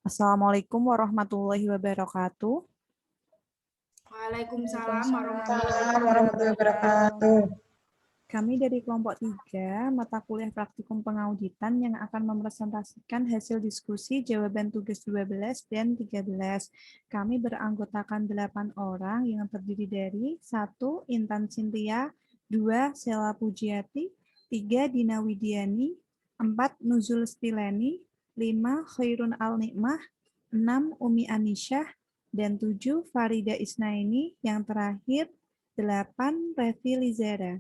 Assalamualaikum warahmatullahi wabarakatuh. Waalaikumsalam Waalaikumsalam warahmatullahi warahmatullahi wabarakatuh. wabarakatuh. Kami dari kelompok 3, mata kuliah praktikum pengauditan yang akan mepresentasikan hasil diskusi jawaban tugas 12 dan 13. Kami beranggotakan 8 orang yang terdiri dari 1. Intan Cynthia, 2. Sela Pujiati, 3. Dina Widiani, 4. Nuzul Stileni, 5. Khairun Al-Nikmah, 6. Umi Anisyah, dan 7. Farida Isnaini, yang terakhir 8. Revi Lizara.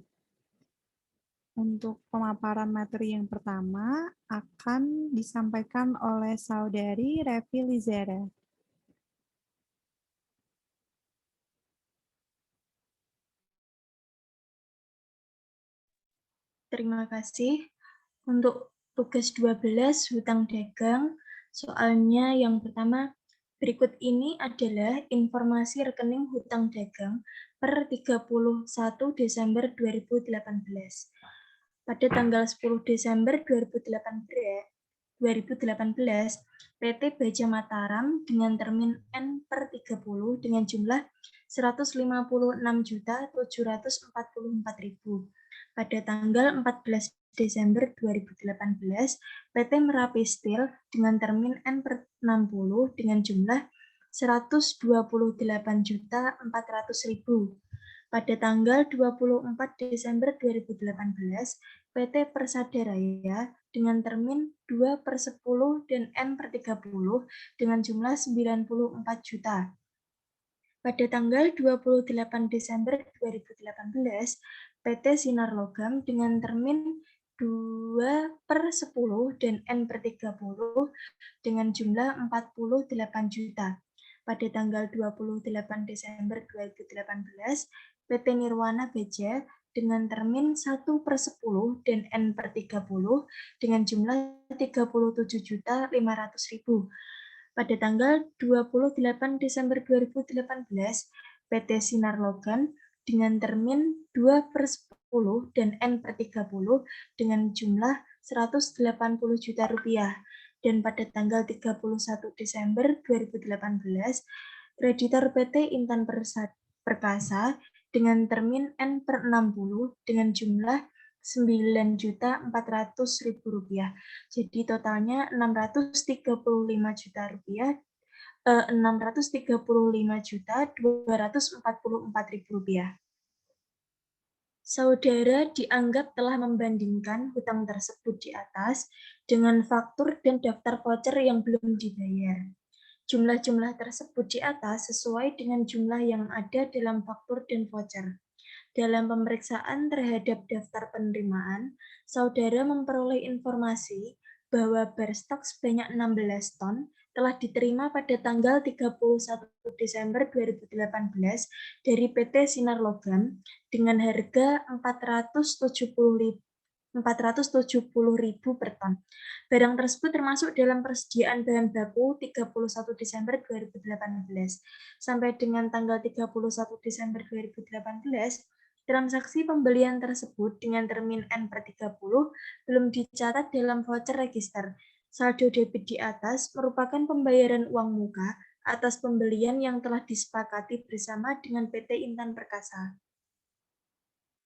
Untuk pemaparan materi yang pertama akan disampaikan oleh Saudari Revi Lizara. Terima kasih. Untuk tugas 12 hutang dagang, soalnya yang pertama, berikut ini adalah informasi rekening hutang dagang per 31 Desember 2018. Pada tanggal 10 Desember 2018, PT Baja Mataram dengan termin N per 30 dengan jumlah 156.744.000. Pada tanggal 14 Desember 2018, PT Merapi Steel dengan termin N per 60 dengan jumlah 128.400.000. Pada tanggal 24 Desember 2018, PT Persada Raya dengan termin 2/10 dan N per 30 dengan jumlah 94 juta. Pada tanggal 28 Desember 2018, PT Sinar Logam dengan termin 2/10 dan N per 30 dengan jumlah 48 juta. Pada tanggal 28 Desember 2018, PT Nirwana Baja dengan termin 1/10 dan N per 30 dengan jumlah 37.500.000. Pada tanggal 28 Desember 2018, PT Sinar Logam dengan termin 2/10 dan N per 30 dengan jumlah 180 juta rupiah. Dan pada tanggal 31 Desember 2018, kreditor PT Intan Perkasa dengan termin N per 60 dengan jumlah 9.400.000 rupiah. Jadi totalnya 635 juta rupiah, 635.244.000 rupiah. Saudara dianggap telah membandingkan hutang tersebut di atas dengan faktur dan daftar voucher yang belum dibayar. Jumlah-jumlah tersebut di atas sesuai dengan jumlah yang ada dalam faktur dan voucher. Dalam pemeriksaan terhadap daftar penerimaan, saudara memperoleh informasi bahwa berstok sebanyak 16 ton telah diterima pada tanggal 31 Desember 2018 dari PT Sinar Logam dengan harga 470.000 per ton. Barang tersebut termasuk dalam persediaan bahan baku 31 Desember 2018. Sampai dengan tanggal 31 Desember 2018, transaksi pembelian tersebut dengan termin N per 30 belum dicatat dalam voucher register. Saldo debit di atas merupakan pembayaran uang muka atas pembelian yang telah disepakati bersama dengan PT Intan Perkasa.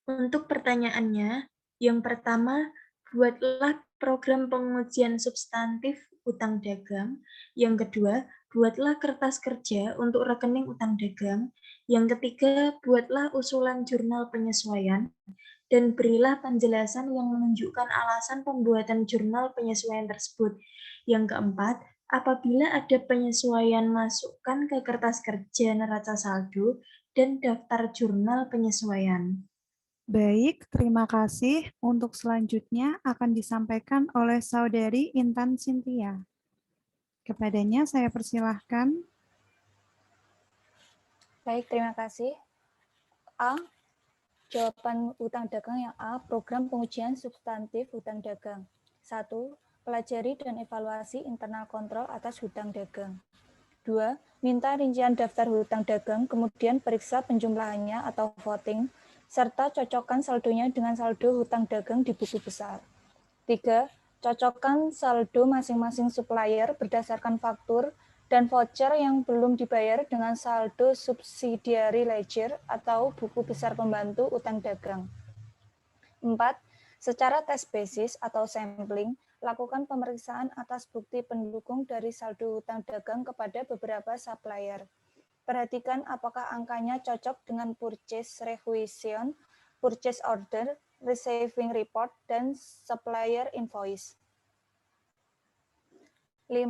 Untuk pertanyaannya, yang pertama, buatlah program pengujian substantif utang dagang. Yang kedua, buatlah kertas kerja untuk rekening utang dagang. Yang ketiga, buatlah usulan jurnal penyesuaian dan berilah penjelasan yang menunjukkan alasan pembuatan jurnal penyesuaian tersebut. Yang keempat, apabila ada penyesuaian, masukkan ke kertas kerja neraca saldo dan daftar jurnal penyesuaian. Baik, terima kasih. Untuk selanjutnya akan disampaikan oleh Saudari Intan Cynthia. Kepadanya saya persilahkan. Baik, terima kasih. A. Jawaban hutang dagang yang A, program pengujian substantif hutang dagang. 1. Pelajari dan evaluasi internal kontrol atas hutang dagang. 2. Minta rincian daftar hutang dagang, kemudian periksa penjumlahannya atau voting, serta cocokkan saldonya dengan saldo hutang dagang di buku besar. 3. Cocokkan saldo masing-masing supplier berdasarkan faktur dan voucher yang belum dibayar dengan saldo subsidiary ledger atau buku besar pembantu utang dagang. 4. Secara tes basis atau sampling, lakukan pemeriksaan atas bukti pendukung dari saldo utang dagang kepada beberapa supplier. Perhatikan apakah angkanya cocok dengan purchase requisition, purchase order, receiving report, dan supplier invoice. 5.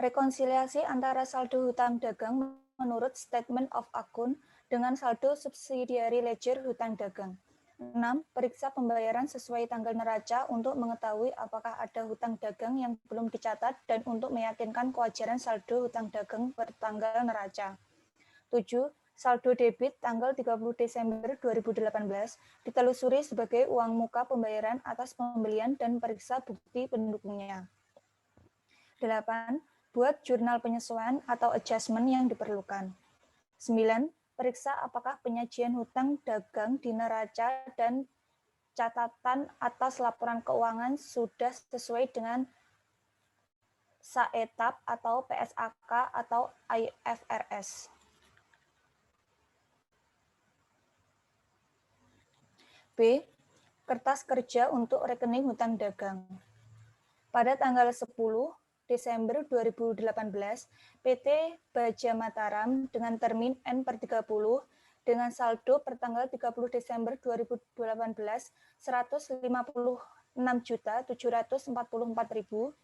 Rekonsiliasi antara saldo hutang dagang menurut statement of account dengan saldo subsidiary ledger hutang dagang. 6. Periksa pembayaran sesuai tanggal neraca untuk mengetahui apakah ada hutang dagang yang belum dicatat dan untuk meyakinkan kewajaran saldo hutang dagang bertanggal neraca. 7. Saldo debit tanggal 30 Desember 2018 ditelusuri sebagai uang muka pembayaran atas pembelian dan periksa bukti pendukungnya. 8. Buat jurnal penyesuaian atau adjustment yang diperlukan. 9. Periksa apakah penyajian hutang dagang di neraca dan catatan atas laporan keuangan sudah sesuai dengan SAETAP atau PSAK atau IFRS. B. Kertas kerja untuk rekening hutang dagang. Pada tanggal 10 Desember 2018, PT Baja Mataram dengan termin N/30 dengan saldo per tanggal 30 Desember 2018 156.744.000,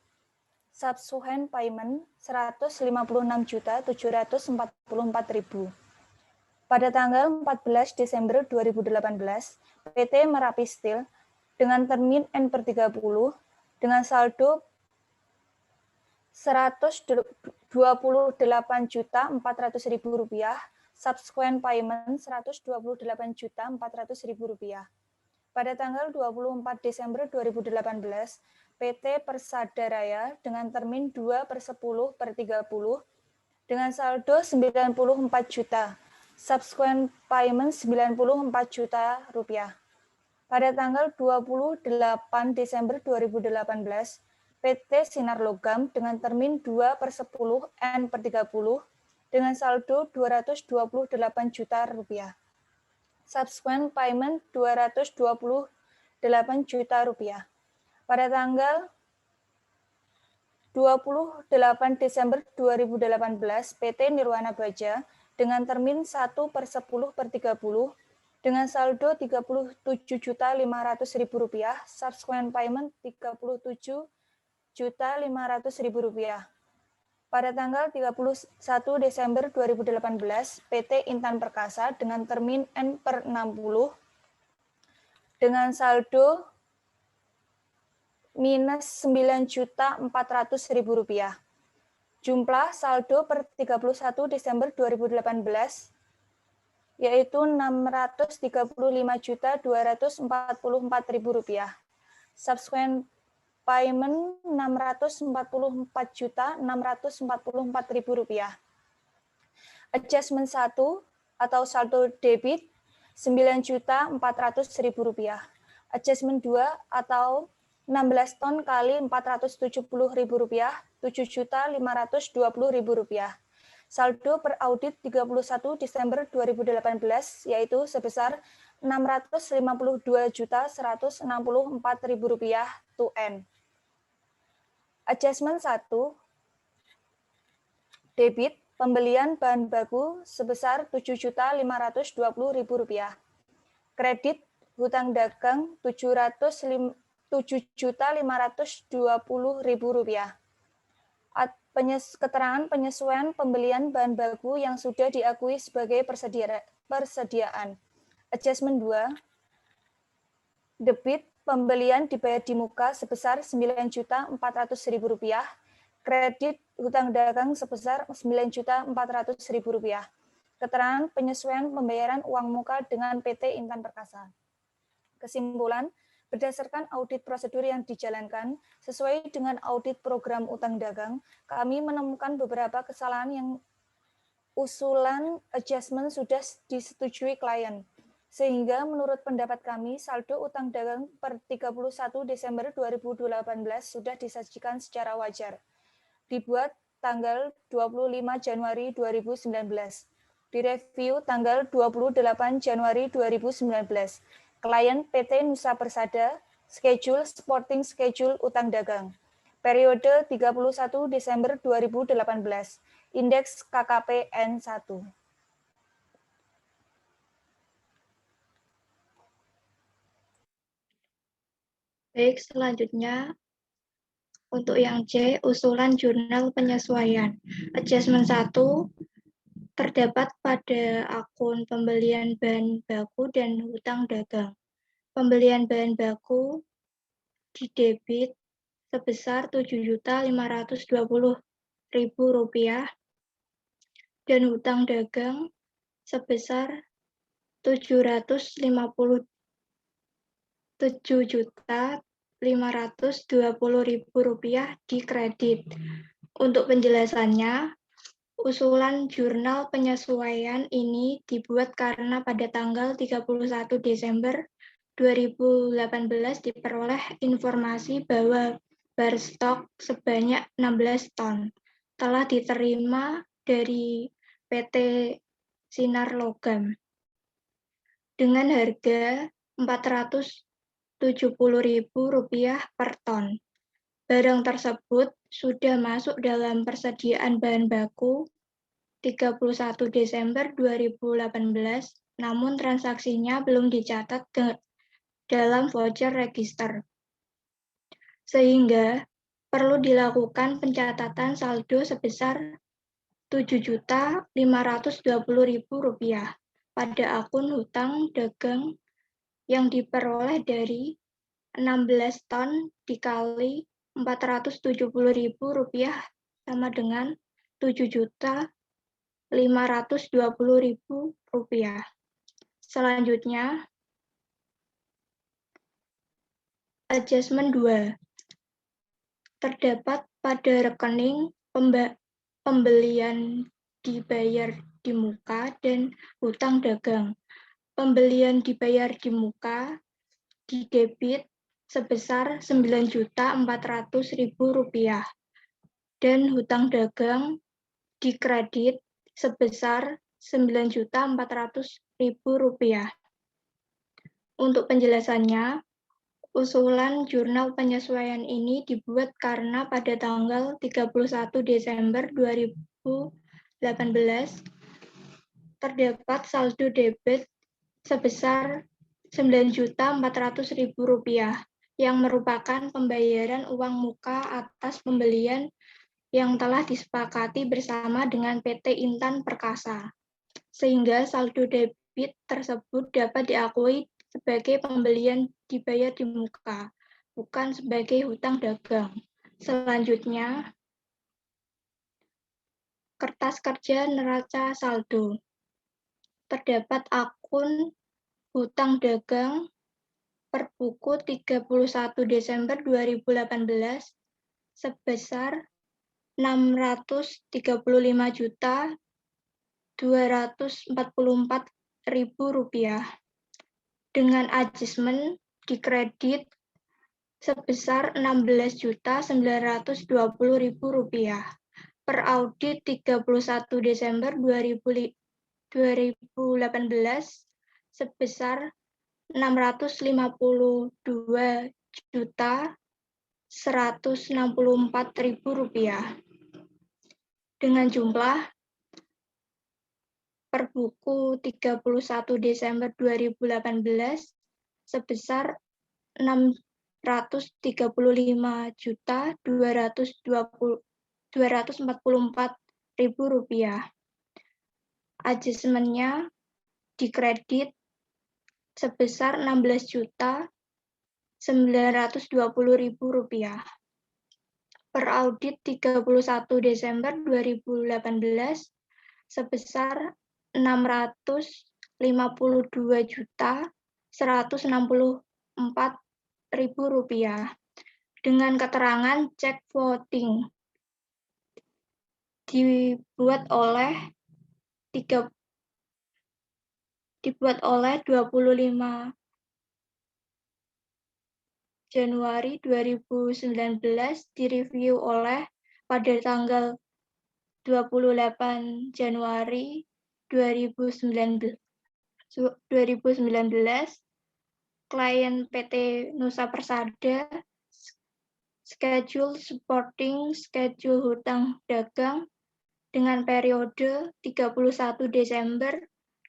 subsequent payment 156.744.000. Pada tanggal 14 Desember 2018, PT Merapi Steel dengan termin N/30 dengan saldo Rp128.400.000, subsequent payment Rp128.400.000. Pada tanggal 24 Desember 2018, PT Persada Raya dengan termin 2/10/30 dengan saldo Rp94 juta, subsequent payment Rp94 juta. Pada tanggal 28 Desember 2018, PT Sinar Logam dengan termin 2/10/N/30 dengan saldo Rp228 juta. Subsequent payment Rp228 juta. Pada tanggal 28 Desember 2018, PT Nirwana Baja dengan termin 1/10/30 dengan saldo Rp37.500.000, subsequent payment Rp37.500.000. Pada tanggal 31 Desember 2018, PT Intan Perkasa dengan termin N/60 dengan saldo minus Rp9.400.000. Jumlah saldo per 31 Desember 2018 yaitu Rp635.244.000. Subsequent payment Rp644.644.000. Adjustment 1 atau saldo debit Rp9.400.000. Adjustment 2 atau 16 ton kali Rp470.000, Rp7.520.000. Saldo per audit 31 Desember 2018 yaitu sebesar Rp652.164.000 to N. Adjustment 1 debit pembelian bahan baku sebesar Rp7.520.000. Kredit hutang dagang Rp7.520.000. Keterangan penyesuaian pembelian bahan baku yang sudah diakui sebagai persediaan. Adjustment 2. Debit pembelian dibayar di muka sebesar Rp9.400.000. Kredit hutang dagang sebesar Rp9.400.000. Keterangan penyesuaian pembayaran uang muka dengan PT Intan Perkasa. Kesimpulan, berdasarkan audit prosedur yang dijalankan, sesuai dengan audit program utang dagang, kami menemukan beberapa kesalahan yang usulan adjustment sudah disetujui klien. Sehingga menurut pendapat kami, saldo utang dagang per 31 Desember 2018 sudah disajikan secara wajar. Dibuat tanggal 25 Januari 2019. Direview tanggal 28 Januari 2019. Klien PT Nusa Persada, schedule sporting schedule utang dagang. Periode 31 Desember 2018. Indeks KKP N1. Baik, selanjutnya untuk yang C, usulan jurnal penyesuaian. Adjustment 1 terdapat pada akun pembelian bahan baku dan hutang dagang. Pembelian bahan baku didebit sebesar Rp7.520.000 dan hutang dagang sebesar Rp707.520.000 di kredit. Untuk penjelasannya, usulan jurnal penyesuaian ini dibuat karena pada tanggal 31 Desember 2018 diperoleh informasi bahwa bar stok sebanyak 16 ton telah diterima dari PT Sinar Logam dengan harga Rp470.000 per ton. Barang tersebut sudah masuk dalam persediaan bahan baku 31 Desember 2018, namun transaksinya belum dicatat dalam voucher register. Sehingga perlu dilakukan pencatatan saldo sebesar Rp7.520.000 pada akun hutang dagang yang diperoleh dari 16 ton dikali Rp470.000 sama dengan Rp7.520.000. Selanjutnya, adjustment 2 terdapat pada rekening pembelian dibayar di muka dan hutang dagang. Pembelian dibayar di muka didebit sebesar Rp9.400.000 dan hutang dagang dikredit sebesar Rp9.400.000. Untuk penjelasannya, usulan jurnal penyesuaian ini dibuat karena pada tanggal 31 Desember 2018 terdapat saldo debit sebesar Rp9.400.000 yang merupakan pembayaran uang muka atas pembelian yang telah disepakati bersama dengan PT Intan Perkasa, sehingga saldo debit tersebut dapat diakui sebagai pembelian dibayar di muka, bukan sebagai hutang dagang. Selanjutnya, kertas kerja neraca saldo. Terdapat akun hutang dagang per buku 31 Desember 2018 sebesar Rp635.244.000 dengan adjustment dikredit sebesar Rp16.920.000 per audit 31 Desember 2018 sebesar Rp652.164.000 dengan jumlah per buku 31 Desember 2018 sebesar Rp635.244.000. Adjustment-nya dikredit sebesar Rp16.920.000 per audit 31 Desember 2018 sebesar Rp652.164.000 dengan keterangan cek voting dibuat oleh dibuat oleh 25 Januari 2019, direview oleh pada tanggal 28 Januari 2019, klien PT Nusa Persada, schedule supporting schedule hutang dagang dengan periode 31 Desember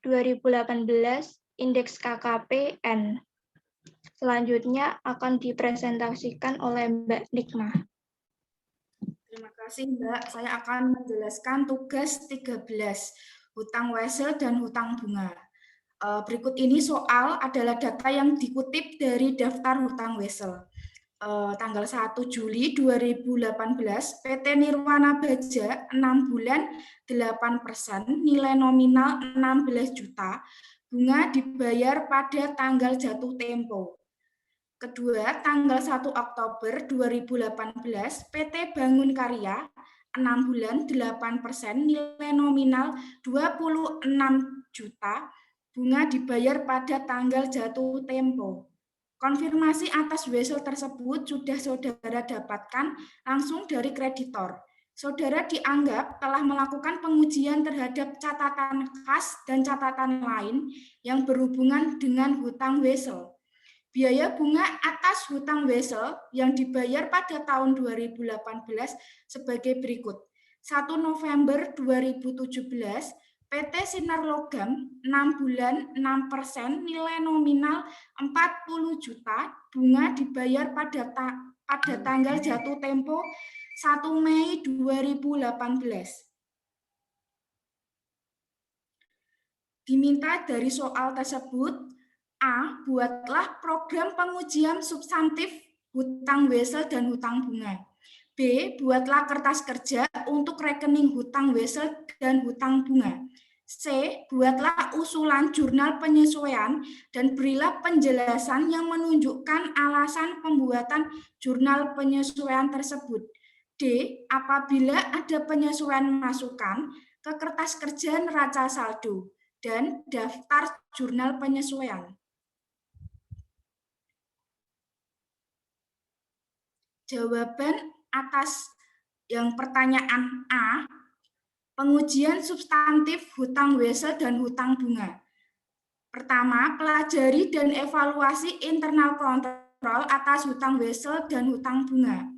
2018, indeks KKP N. Selanjutnya akan dipresentasikan oleh Mbak Nikmah. Terima kasih Mbak. Saya akan menjelaskan tugas 13, hutang wesel dan hutang bunga. Berikut ini soal adalah data yang dikutip dari daftar hutang wesel. Tanggal 1 Juli 2018, PT Nirwana Baja 6 bulan 8%, nilai nominal 16 juta, bunga dibayar pada tanggal jatuh tempo. Kedua, tanggal 1 Oktober 2018, PT Bangun Karya 6 bulan 8%, nilai nominal 26 juta, bunga dibayar pada tanggal jatuh tempo. Konfirmasi atas wesel tersebut sudah saudara dapatkan langsung dari kreditor. Saudara dianggap telah melakukan pengujian terhadap catatan kas dan catatan lain yang berhubungan dengan hutang wesel. Biaya bunga atas hutang wesel yang dibayar pada tahun 2018 sebagai berikut. 1 November 2017, PT Sinar Logam 6 bulan 6%, nilai nominal 40 juta, bunga dibayar pada tanggal jatuh tempo 1 Mei 2018. Diminta dari soal tersebut, A. Buatlah program pengujian substantif hutang wesel dan hutang bunga. B. Buatlah kertas kerja untuk rekening hutang wesel dan hutang bunga. C. Buatlah usulan jurnal penyesuaian dan berilah penjelasan yang menunjukkan alasan pembuatan jurnal penyesuaian tersebut. D. Apabila ada penyesuaian masukan ke kertas kerja neraca saldo dan daftar jurnal penyesuaian. Jawaban atas yang pertanyaan A, pengujian substantif hutang wesel dan hutang bunga. Pertama, pelajari dan evaluasi internal kontrol atas hutang wesel dan hutang bunga.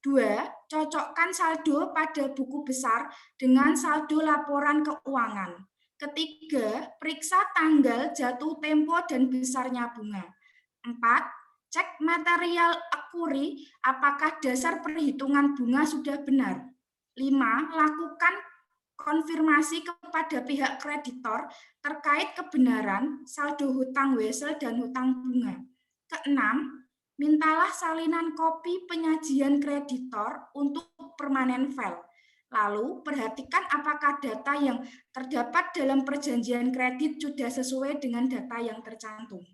2, cocokkan saldo pada buku besar dengan saldo laporan keuangan. Ketiga, periksa tanggal jatuh tempo dan besarnya bunga. 4, cek material akuri apakah dasar perhitungan bunga sudah benar. 5, lakukan konfirmasi kepada pihak kreditor terkait kebenaran saldo hutang wesel dan hutang bunga. Keenam, mintalah salinan kopi penyajian kreditor untuk permanen file. Lalu, perhatikan apakah data yang terdapat dalam perjanjian kredit sudah sesuai dengan data yang tercantum.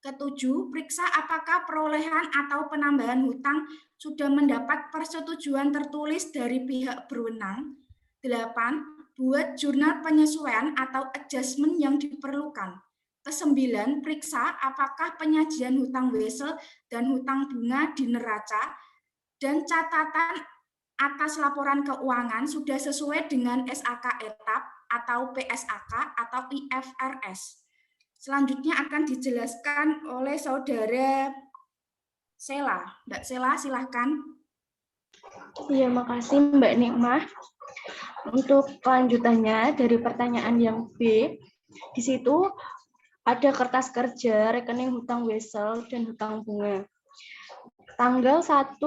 Ketujuh, periksa apakah perolehan atau penambahan hutang sudah mendapat persetujuan tertulis dari pihak berwenang. 8, buat jurnal penyesuaian atau adjustment yang diperlukan. Kesembilan, periksa apakah penyajian hutang wesel dan hutang bunga di neraca dan catatan atas laporan keuangan sudah sesuai dengan SAK etap atau PSAK atau IFRS. Selanjutnya akan dijelaskan oleh saudara Sela. Mbak Sela, silahkan. Iya, makasih Mbak Nikmah. Untuk kelanjutannya dari pertanyaan yang B, di situ ada kertas kerja, rekening hutang wesel, dan hutang bunga. Tanggal 1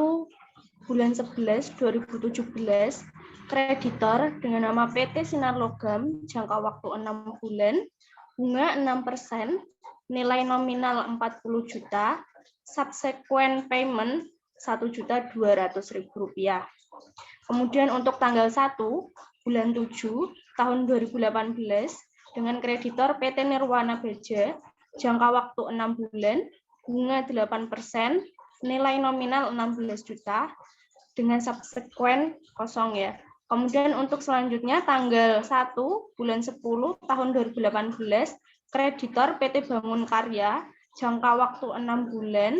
bulan 11 2017, kreditor dengan nama PT Sinar Logam, jangka waktu 6 bulan, bunga 6%, nilai nominal 40 juta, subsequent payment Rp1.200.000. Kemudian untuk tanggal 1 bulan 7 tahun 2018 dengan kreditor PT Nirwana Baja, jangka waktu 6 bulan, bunga 8%, nilai nominal 16 juta, dengan subsequent kosong ya, Kemudian untuk selanjutnya tanggal 1 bulan 10 tahun 2018, kreditor PT Bangun Karya, jangka waktu 6 bulan,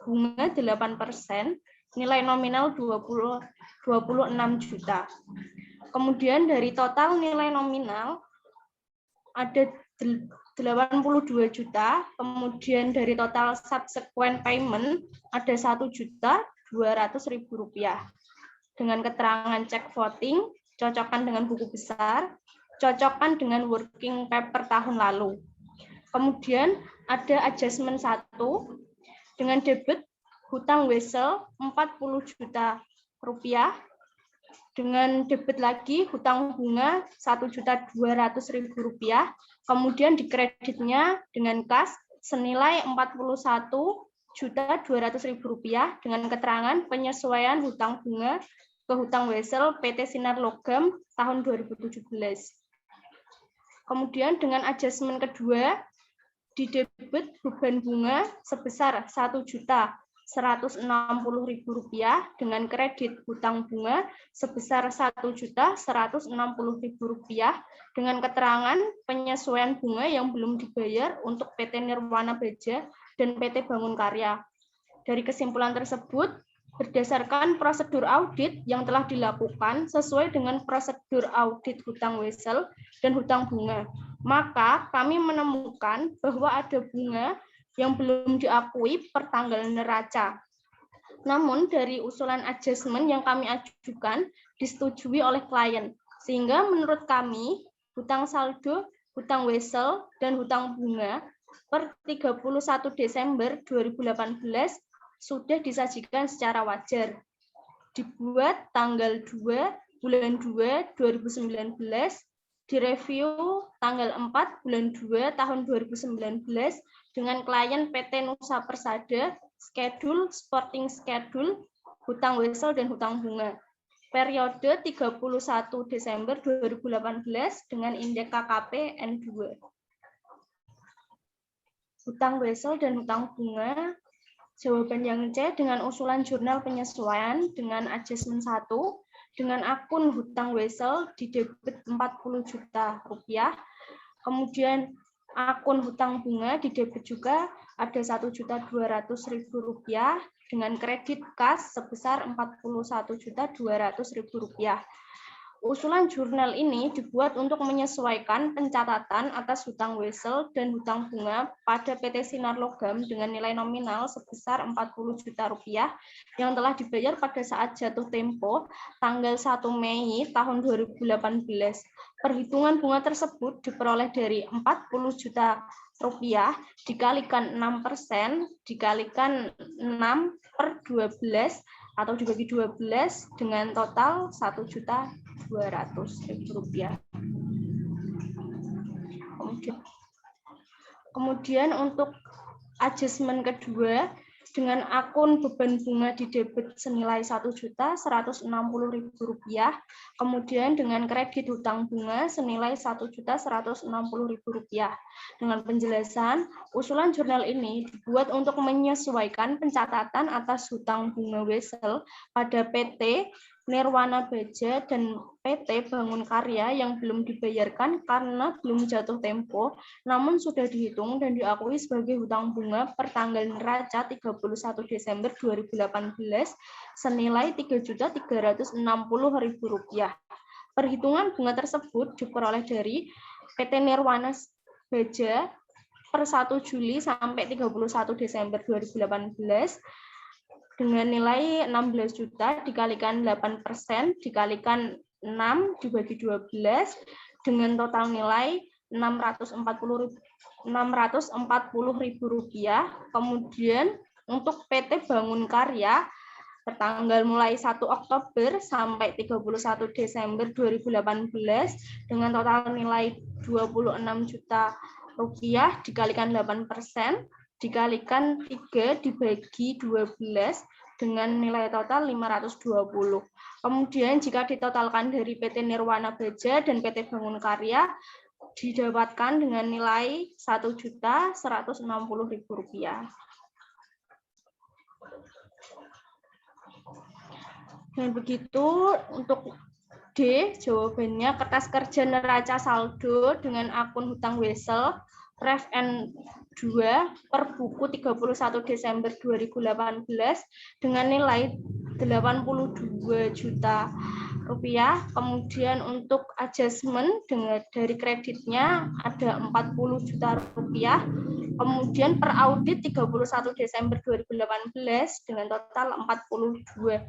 bunga 8%, nilai nominal 26 juta. Kemudian dari total nilai nominal ada 82 juta, kemudian dari total subsequent payment ada 1.200.000 rupiah. Dengan keterangan cek voting, cocokkan dengan buku besar, cocokkan dengan working paper tahun lalu. Kemudian ada adjustment 1 dengan debit hutang wesel 40 juta rupiah, dengan debit lagi hutang bunga 1.200.000 rupiah, kemudian dikreditnya dengan kas senilai 41.200.000 rupiah dengan keterangan penyesuaian hutang bunga ke hutang wesel PT Sinar Logam tahun 2017. Kemudian dengan adjustment kedua, di debit beban bunga sebesar 1.160.000 rupiah dengan kredit hutang bunga sebesar 1.160.000 rupiah dengan keterangan penyesuaian bunga yang belum dibayar untuk PT Nirwana Baja dan PT Bangun Karya. Dari kesimpulan tersebut, berdasarkan prosedur audit yang telah dilakukan sesuai dengan prosedur audit hutang wesel dan hutang bunga, maka kami menemukan bahwa ada bunga yang belum diakui per tanggal neraca. Namun dari usulan adjustment yang kami ajukan disetujui oleh klien, sehingga menurut kami hutang saldo, hutang wesel, dan hutang bunga per 31 Desember 2018 sudah disajikan secara wajar. Dibuat tanggal 2 bulan 2 2019, direview tanggal 4 bulan 2 tahun 2019 dengan klien PT Nusa Persada, schedule, sporting schedule, hutang wesel dan hutang bunga. Periode 31 Desember 2018 dengan indeks KKP N2. Hutang wesel dan hutang bunga. Jawaban yang C dengan usulan jurnal penyesuaian dengan adjustment 1 dengan akun hutang wesel di debit 40 juta rupiah. Kemudian akun hutang bunga di debit juga ada 1.200.000 rupiah dengan kredit kas sebesar 41.200.000 rupiah. Usulan jurnal ini dibuat untuk menyesuaikan pencatatan atas hutang wesel dan hutang bunga pada PT Sinar Logam dengan nilai nominal sebesar 40 juta rupiah yang telah dibayar pada saat jatuh tempo tanggal 1 Mei tahun 2018. Perhitungan bunga tersebut diperoleh dari 40 juta rupiah dikalikan 6% dikalikan 6 per 12 atau dibagi 12 dengan total 1.200.000 rupiah. Kemudian untuk adjustment kedua dengan akun beban bunga di debit senilai 1.160.000 rupiah, kemudian dengan kredit hutang bunga senilai 1.160.000 rupiah. Dengan penjelasan, usulan jurnal ini dibuat untuk menyesuaikan pencatatan atas hutang bunga wesel pada PT Nirwana Baja dan PT Bangun Karya yang belum dibayarkan karena belum jatuh tempo, namun sudah dihitung dan diakui sebagai hutang bunga per tanggal neraca 31 Desember 2018 senilai Rp3.360.000. Perhitungan bunga tersebut diperoleh dari PT Nirwana Baja per 1 Juli sampai 31 Desember 2018 dengan nilai 16 juta dikalikan 8% dikalikan 6 dibagi 12 dengan total nilai Rp640.000. Kemudian untuk PT Bangun Karya tertanggal mulai 1 Oktober sampai 31 Desember 2018 dengan total nilai Rp26 juta dikalikan 8% dikalikan 3 dibagi 12 dengan nilai total 520. Kemudian jika ditotalkan dari PT Nirwana Baja dan PT Bangun Karya didapatkan dengan nilai Rp1.160.000. Dengan begitu untuk D, jawabannya kertas kerja neraca saldo dengan akun hutang wesel ref N2 per buku 31 Desember 2018 dengan nilai 82 juta rupiah. Kemudian untuk adjustment dari kreditnya ada 40 juta rupiah. Kemudian per audit 31 Desember 2018 dengan total 42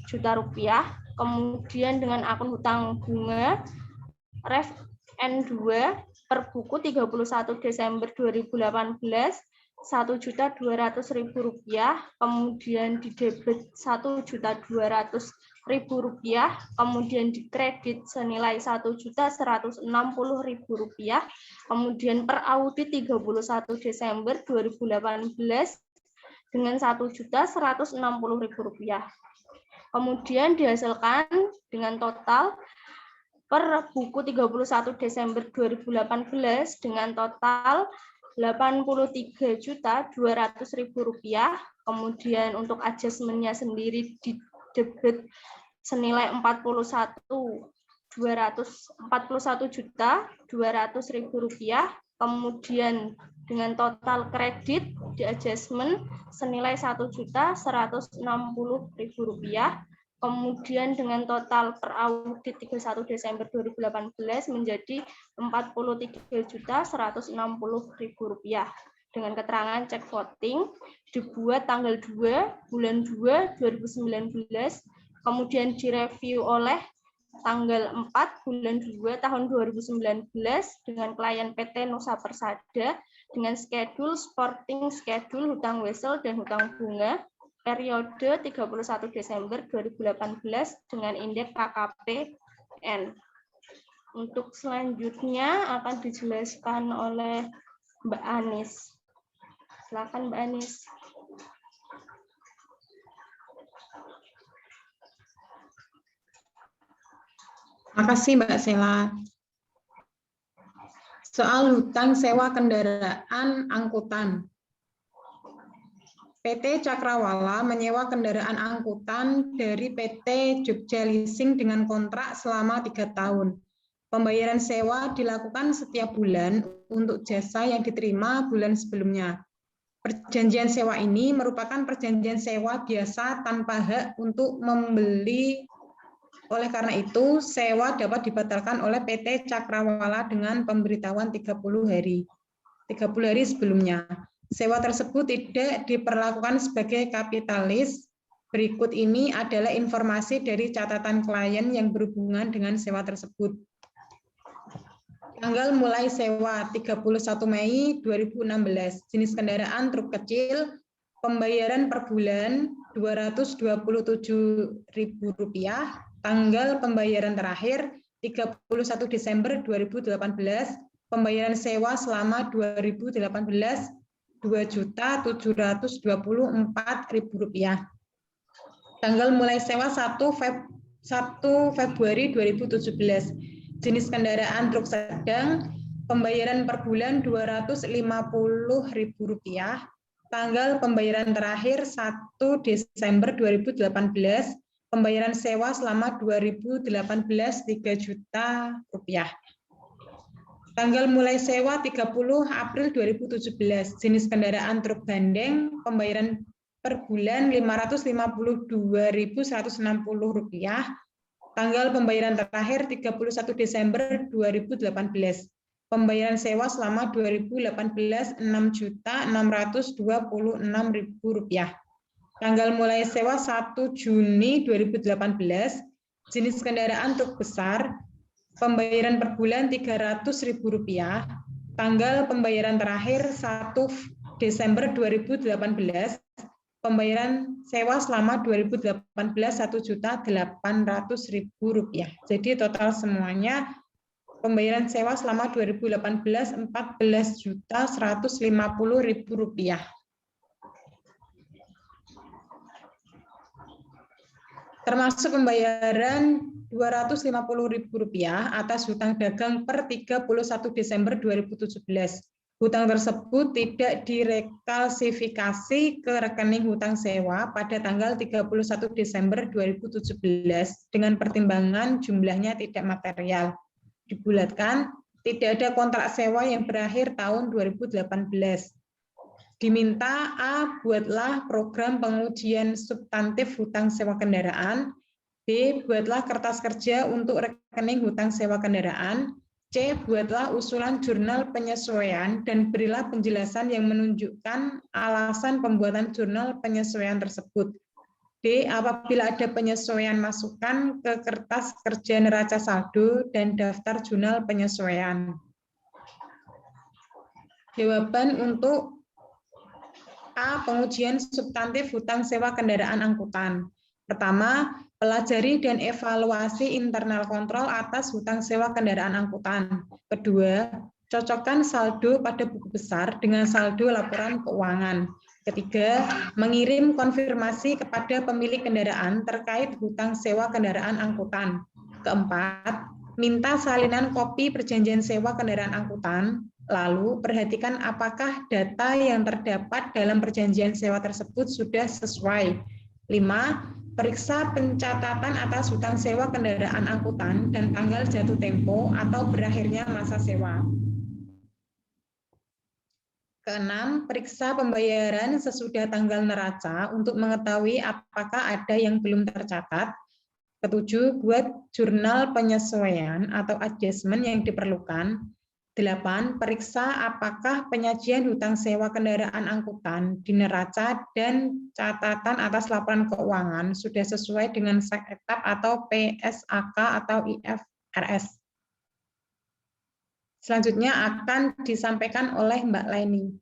juta rupiah. Kemudian dengan akun hutang bunga ref N2 per buku 31 Desember 2018 Rp1.200.000, kemudian di debit Rp1.200.000, kemudian di kredit senilai Rp1.160.000, kemudian per audit 31 Desember 2018 dengan Rp1.160.000. Kemudian dihasilkan dengan total per buku 31 Desember 2018 dengan total Rp83.200.000. Kemudian untuk adjustment-nya sendiri di debit senilai Rp41.200.000. Kemudian dengan total kredit di adjustment senilai Rp1.160.000. Kemudian dengan total per audit 31 Desember 2018 menjadi Rp43.160.000 dengan keterangan cek voting dibuat tanggal 2 bulan 2 2019, kemudian direview oleh tanggal 4 bulan 2 tahun 2019 dengan klien PT Nusa Persada dengan schedule sporting, schedule hutang wesel dan hutang bunga periode 31 Desember 2018 dengan indeks KKP-N. Untuk selanjutnya akan dijelaskan oleh Mbak Anis. Silakan Mbak Anis. Makasih Mbak Sela. Soal hutang sewa kendaraan angkutan. PT Cakrawala menyewa kendaraan angkutan dari PT Jogja Leasing dengan kontrak selama 3 tahun. Pembayaran sewa dilakukan setiap bulan untuk jasa yang diterima bulan sebelumnya. Perjanjian sewa ini merupakan perjanjian sewa biasa tanpa hak untuk membeli. Oleh karena itu, sewa dapat dibatalkan oleh PT Cakrawala dengan pemberitahuan 30 hari sebelumnya. Sewa tersebut tidak diperlakukan sebagai kapitalis. Berikut ini adalah informasi dari catatan klien yang berhubungan dengan sewa tersebut. Tanggal mulai sewa 31 Mei 2016, jenis kendaraan truk kecil, pembayaran per bulan Rp227.000, tanggal pembayaran terakhir 31 Desember 2018, pembayaran sewa selama 2018 Rp2.724.000. Tanggal mulai sewa 1 Februari 2017. Jenis kendaraan truk sedang, pembayaran per bulan Rp250.000. Tanggal pembayaran terakhir 1 Desember 2018. Pembayaran sewa selama 2018 Rp3 juta. Tanggal mulai sewa 30 April 2017, jenis kendaraan truk bandeng, pembayaran per bulan Rp552.160. Tanggal pembayaran terakhir 31 Desember 2018. Pembayaran sewa selama 2018 Rp6.626.000. Tanggal mulai sewa 1 Juni 2018, jenis kendaraan truk besar, pembayaran per bulan Rp300.000. Tanggal pembayaran terakhir 1 Desember 2018. Pembayaran sewa selama 2018 Rp1.800.000. Jadi total semuanya pembayaran sewa selama 2018 Rp14.150.000. Termasuk pembayaran Rp250.000 atas hutang dagang per 31 Desember 2017 Hutang tersebut tidak direkalsifikasi ke rekening hutang sewa pada tanggal 31 Desember 2017 dengan pertimbangan jumlahnya tidak material. Dibulatkan, tidak ada kontrak sewa yang berakhir tahun 2018. Diminta A. Buatlah program pengujian substantif hutang sewa kendaraan. B. Buatlah kertas kerja untuk rekening hutang sewa kendaraan. C. Buatlah usulan jurnal penyesuaian dan berilah penjelasan yang menunjukkan alasan pembuatan jurnal penyesuaian tersebut. D. Apabila ada penyesuaian, masukkan ke kertas kerja neraca saldo dan daftar jurnal penyesuaian. Jawaban untuk A. Pengujian substantif hutang sewa kendaraan angkutan. Pertama, pelajari dan evaluasi internal kontrol atas hutang sewa kendaraan angkutan. Kedua, cocokkan saldo pada buku besar dengan saldo laporan keuangan. Ketiga, mengirim konfirmasi kepada pemilik kendaraan terkait hutang sewa kendaraan angkutan. Keempat, minta salinan kopi perjanjian sewa kendaraan angkutan. Lalu, perhatikan apakah data yang terdapat dalam perjanjian sewa tersebut sudah sesuai. 5. Periksa pencatatan atas hutang sewa kendaraan angkutan dan tanggal jatuh tempo atau berakhirnya masa sewa. Keenam, periksa pembayaran sesudah tanggal neraca untuk mengetahui apakah ada yang belum tercatat. Ketujuh, buat jurnal penyesuaian atau adjustment yang diperlukan. 8. Periksa apakah penyajian hutang sewa kendaraan angkutan di neraca dan catatan atas laporan keuangan sudah sesuai dengan SEK-ETAP atau PSAK atau IFRS. Selanjutnya akan disampaikan oleh Mbak Leni.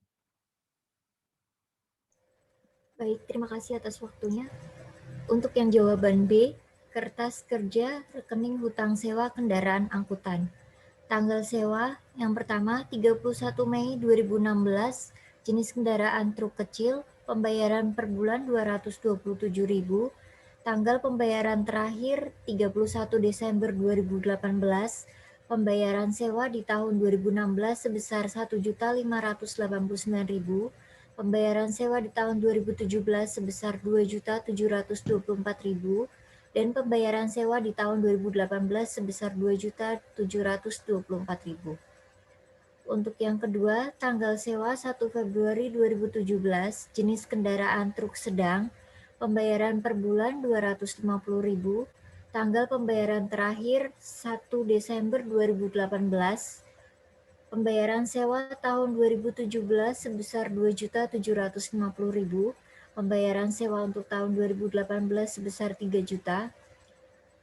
Baik, terima kasih atas waktunya. Untuk yang jawaban B, kertas kerja rekening hutang sewa kendaraan angkutan. Tanggal sewa yang pertama 31 Mei 2016, jenis kendaraan truk kecil, pembayaran per bulan 227.000, tanggal pembayaran terakhir 31 Desember 2018, pembayaran sewa di tahun 2016 sebesar 1.589.000, pembayaran sewa di tahun 2017 sebesar 2.724.000, dan pembayaran sewa di tahun 2018 sebesar 2.724.000. Untuk yang kedua, tanggal sewa 1 Februari 2017, jenis kendaraan truk sedang, pembayaran per bulan 250.000, tanggal pembayaran terakhir 1 Desember 2018, pembayaran sewa tahun 2017 sebesar 2.750.000, pembayaran sewa untuk tahun 2018 sebesar 3 juta.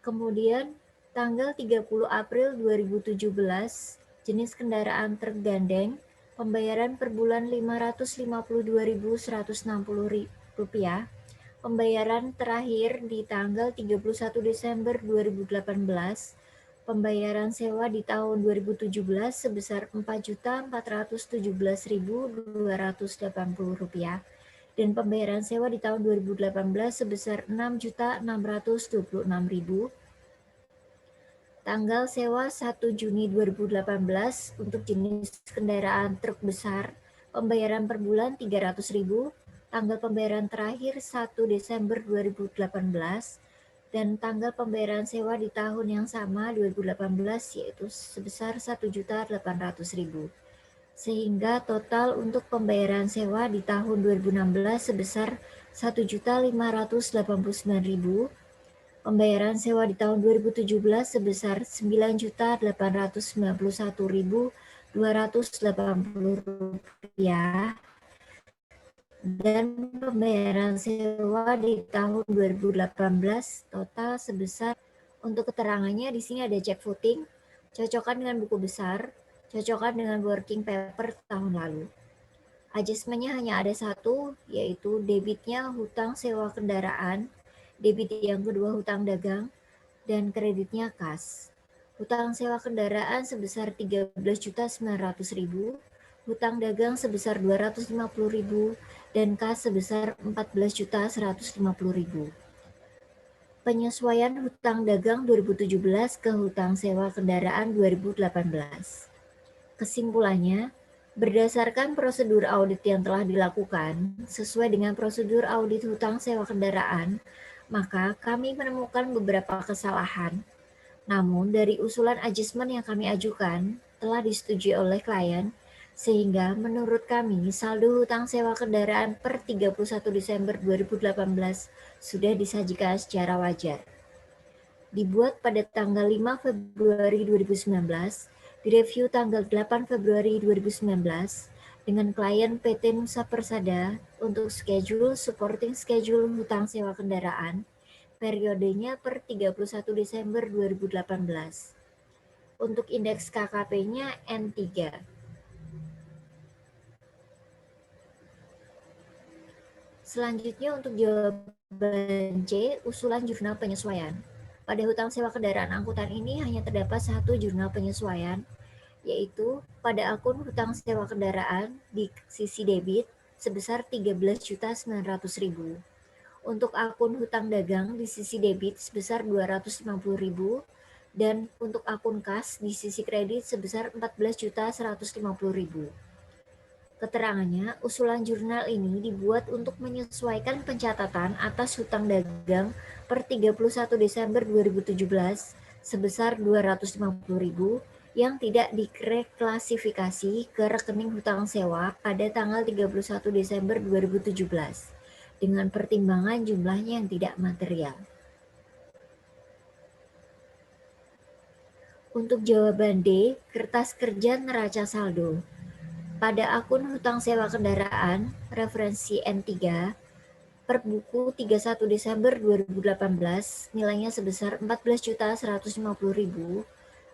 Kemudian tanggal 30 April 2017, jenis kendaraan truk gandeng, pembayaran per bulan Rp552.160, pembayaran terakhir di tanggal 31 Desember 2018, pembayaran sewa di tahun 2017 sebesar Rp4.417.280, dan pembayaran sewa di tahun 2018 sebesar Rp6.626.000. Tanggal sewa 1 Juni 2018 untuk jenis kendaraan truk besar, pembayaran per bulan Rp300.000, tanggal pembayaran terakhir 1 Desember 2018, dan tanggal pembayaran sewa di tahun yang sama 2018 yaitu sebesar Rp1.800.000. Sehingga total untuk pembayaran sewa di tahun 2016 sebesar Rp1.589.000, pembayaran sewa di tahun 2017 sebesar Rp9.891.280, dan pembayaran sewa di tahun 2018 total sebesar, untuk keterangannya di sini ada cek footing, cocokkan dengan buku besar, cocokkan dengan working paper tahun lalu. Adjustment-nya hanya ada satu, yaitu debitnya hutang sewa kendaraan, debit yang kedua hutang dagang, dan kreditnya kas. Hutang sewa kendaraan sebesar Rp13.900.000, hutang dagang sebesar Rp250.000, dan kas sebesar Rp14.150.000. Penyesuaian hutang dagang 2017 ke hutang sewa kendaraan 2018. Kesimpulannya, Berdasarkan prosedur audit yang telah dilakukan, sesuai dengan prosedur audit hutang sewa kendaraan, maka kami menemukan beberapa kesalahan. Namun, dari usulan adjustment yang kami ajukan, telah disetujui oleh klien, sehingga menurut kami saldo hutang sewa kendaraan per 31 Desember 2018 sudah disajikan secara wajar. Dibuat pada tanggal 5 Februari 2019, direview tanggal 8 Februari 2019 dengan klien PT Nusa Persada untuk schedule supporting schedule hutang sewa kendaraan periodenya per 31 Desember 2018. Untuk indeks KKP-nya N3. Selanjutnya untuk jawaban C, usulan jurnal penyesuaian. Pada hutang sewa kendaraan angkutan ini hanya terdapat satu jurnal penyesuaian, yaitu pada akun hutang sewa kendaraan di sisi debit sebesar 13.900.000. Untuk akun hutang dagang di sisi debit sebesar 250.000 dan untuk akun kas di sisi kredit sebesar 14.150.000. Keterangannya, usulan jurnal ini dibuat untuk menyesuaikan pencatatan atas hutang dagang per 31 Desember 2017 sebesar 250.000 yang tidak direklasifikasi ke rekening hutang sewa pada tanggal 31 Desember 2017 dengan pertimbangan jumlahnya yang tidak material. Untuk jawaban D, kertas kerja neraca saldo. Pada akun hutang sewa kendaraan, referensi N3, per buku 31 Desember 2018, nilainya sebesar 14.150.000,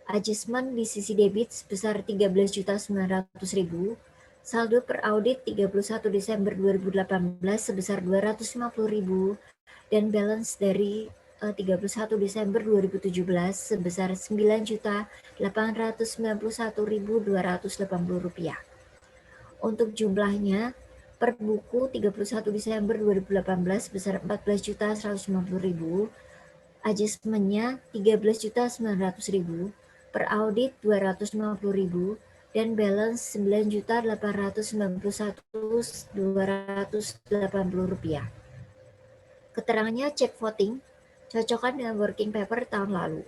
adjustment di sisi debit sebesar 13.900.000, saldo per audit 31 Desember 2018 sebesar 250.000, dan balance dari 31 Desember 2017 sebesar 9.891.280 rupiah. Untuk jumlahnya, per buku 31 Desember 2018 sebesar 14.150.000, adjustmentnya 13.900.000, per audit 250.000, dan balance 9.891.280 rupiah. Keterangannya cek voting, cocokkan dengan working paper tahun lalu.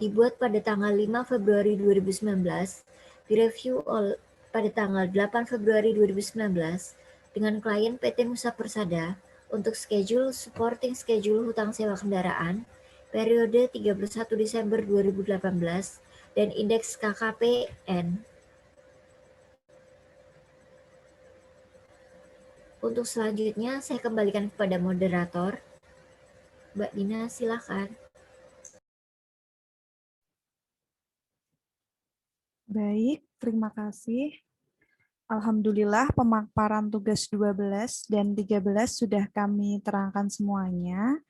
Dibuat pada tanggal 5 Februari 2019, direview pada tanggal 8 Februari 2019 dengan klien PT Nusa Persada untuk schedule supporting schedule hutang sewa kendaraan periode 31 Desember 2018 dan indeks KKP N. Untuk selanjutnya saya kembalikan kepada moderator. Mbak Dina, silakan. Baik, terima kasih. Alhamdulillah pemaparan tugas 12 dan 13 sudah kami terangkan semuanya.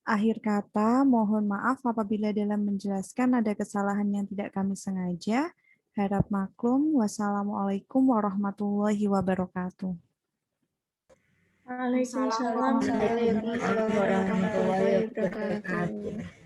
Akhir kata, mohon maaf apabila dalam menjelaskan ada kesalahan yang tidak kami sengaja. Harap maklum. Wassalamualaikum warahmatullahi wabarakatuh. Waalaikumsalam warahmatullahi wabarakatuh.